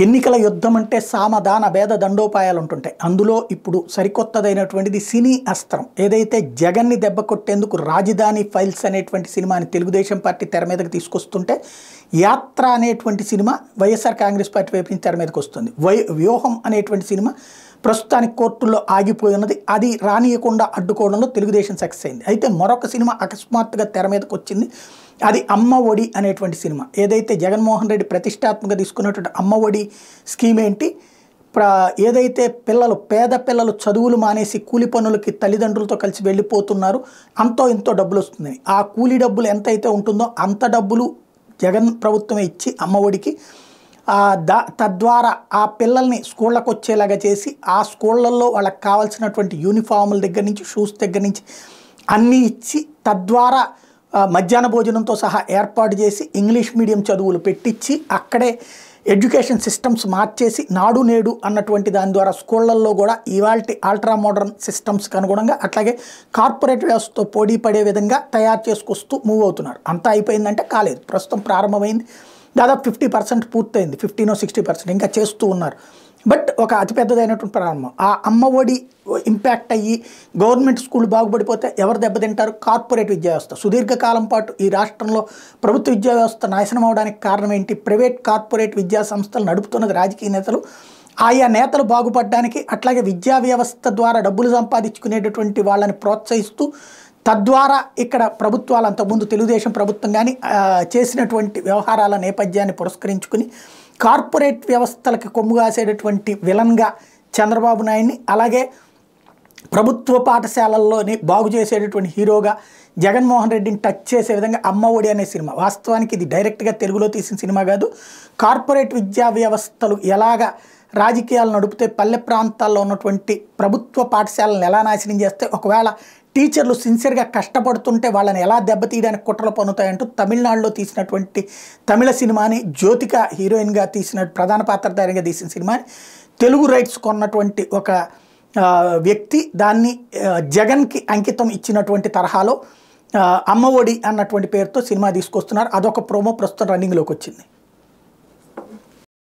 ఎన్నికల యుద్ధం అంటే సామధాన భేద దండోపాయాలు ఉంటుంటాయి. అందులో ఇప్పుడు సరికొత్తదైనటువంటిది సినీ అస్త్రం. ఏదైతే జగన్ని దెబ్బ కొట్టేందుకు రాజధాని ఫైల్స్ అనేటువంటి సినిమాని తెలుగుదేశం పార్టీ తెర మీదకి తీసుకొస్తుంటే, యాత్ర అనేటువంటి సినిమా వైఎస్ఆర్ కాంగ్రెస్ పార్టీ వైపు నుంచి తెర మీదకి వస్తుంది. వ్యూహం అనేటువంటి సినిమా ప్రస్తుతానికి కోర్టుల్లో ఆగిపోయి ఉన్నది. అది రానియకుండా అడ్డుకోవడంలో తెలుగుదేశం సక్సెస్ అయింది. అయితే మరొక సినిమా అకస్మాత్తుగా తెర మీదకి వచ్చింది. అది అమ్మ ఒడి అనేటువంటి సినిమా. ఏదైతే జగన్మోహన్ రెడ్డి ప్రతిష్టాత్మకంగా తీసుకున్నటువంటి అమ్మ ఒడి స్కీమ్ ఏంటి, ఏదైతే పేద పిల్లలు చదువులు మానేసి కూలి పనులకి తల్లిదండ్రులతో కలిసి వెళ్ళిపోతున్నారు, అంతో ఇంతో డబ్బులు వస్తున్నాయి. ఆ కూలి డబ్బులు ఎంత అయితే ఉంటుందో అంత డబ్బులు జగన్ ప్రభుత్వమే ఇచ్చి అమ్మ ఒడికి తద్వారా ఆ పిల్లల్ని స్కూళ్ళకు వచ్చేలాగా చేసి, ఆ స్కూళ్ళల్లో వాళ్ళకి కావాల్సినటువంటి యూనిఫాముల దగ్గర నుంచి షూస్ దగ్గర నుంచి అన్నీ ఇచ్చి, తద్వారా మధ్యాహ్న భోజనంతో సహా ఏర్పాటు చేసి ఇంగ్లీష్ మీడియం చదువులు పెట్టించి, అక్కడే ఎడ్యుకేషన్ సిస్టమ్స్ మార్చేసి నాడు నేడు అన్నటువంటి దాని ద్వారా స్కూళ్ళల్లో కూడా ఇవాల్టి అల్ట్రా మోడర్న్ సిస్టమ్స్కి అనుగుణంగా అట్లాగే కార్పొరేట్ వ్యవస్థతో పోటీ పడే విధంగా తయారు చేసుకొస్తూ మూవ్ అవుతున్నారు. అంతా అయిపోయిందంటే కాలేదు, ప్రస్తుతం ప్రారంభమైంది. దాదాపు 50% పూర్తయింది, 15-60% ఇంకా చేస్తూ ఉన్నారు. బట్ ఒక అతిపెద్దదైనటువంటి ప్రారంభం. ఆ అమ్మ ఒడి ఇంపాక్ట్ అయ్యి గవర్నమెంట్ స్కూల్ బాగుపడిపోతే ఎవరు దెబ్బతింటారు? కార్పొరేట్ విద్యా వ్యవస్థ. సుదీర్ఘకాలం పాటు ఈ రాష్ట్రంలో ప్రభుత్వ విద్యా వ్యవస్థ నాశనం అవడానికి కారణం ఏంటి? ప్రైవేట్ కార్పొరేట్ విద్యా సంస్థలు నడుపుతున్నది రాజకీయ నేతలు. ఆయా నేతలు బాగుపడడానికి, అట్లాగే విద్యా వ్యవస్థ ద్వారా డబ్బులు సంపాదించుకునేటటువంటి వాళ్ళని ప్రోత్సహిస్తూ, తద్వారా ఇక్కడ ప్రభుత్వాలు అంతకుముందు తెలుగుదేశం ప్రభుత్వం కానీ చేసినటువంటి వ్యవహారాల నేపథ్యాన్ని పురస్కరించుకుని కార్పొరేట్ వ్యవస్థలకు కొమ్ముగాసేటటువంటి విలన్గా చంద్రబాబు నాయుడిని, అలాగే ప్రభుత్వ పాఠశాలల్లోని బాగు చేసేటటువంటి హీరోగా జగన్మోహన్ రెడ్డిని టచ్ చేసే విధంగా అమ్మ ఒడి అనే సినిమా. వాస్తవానికి ఇది డైరెక్ట్గా తెలుగులో తీసిన సినిమా కాదు. కార్పొరేట్ విద్యా వ్యవస్థలు ఎలాగా రాజకీయాలు నడిపితే పల్లె ప్రాంతాల్లో ఉన్నటువంటి ప్రభుత్వ పాఠశాలను ఎలా నాశనం చేస్తే, ఒకవేళ టీచర్లు సిన్సియర్గా కష్టపడుతుంటే వాళ్ళని ఎలా దెబ్బతీయడానికి కుట్రలు పన్నుతాయంటూ తమిళనాడులో తీసినటువంటి తమిళ సినిమాని, జ్యోతిక హీరోయిన్గా తీసిన ప్రధాన పాత్రధారిగా తీసిన సినిమాని తెలుగు రైట్స్ కొన్నటువంటి ఒక వ్యక్తి దాన్ని జగన్కి అంకితం ఇచ్చినటువంటి తరహాలో అమ్మ ఒడి అన్నటువంటి పేరుతో సినిమా తీసుకొస్తున్నారు. అదొక ప్రోమో ప్రస్తుతం రన్నింగ్లోకి వచ్చింది.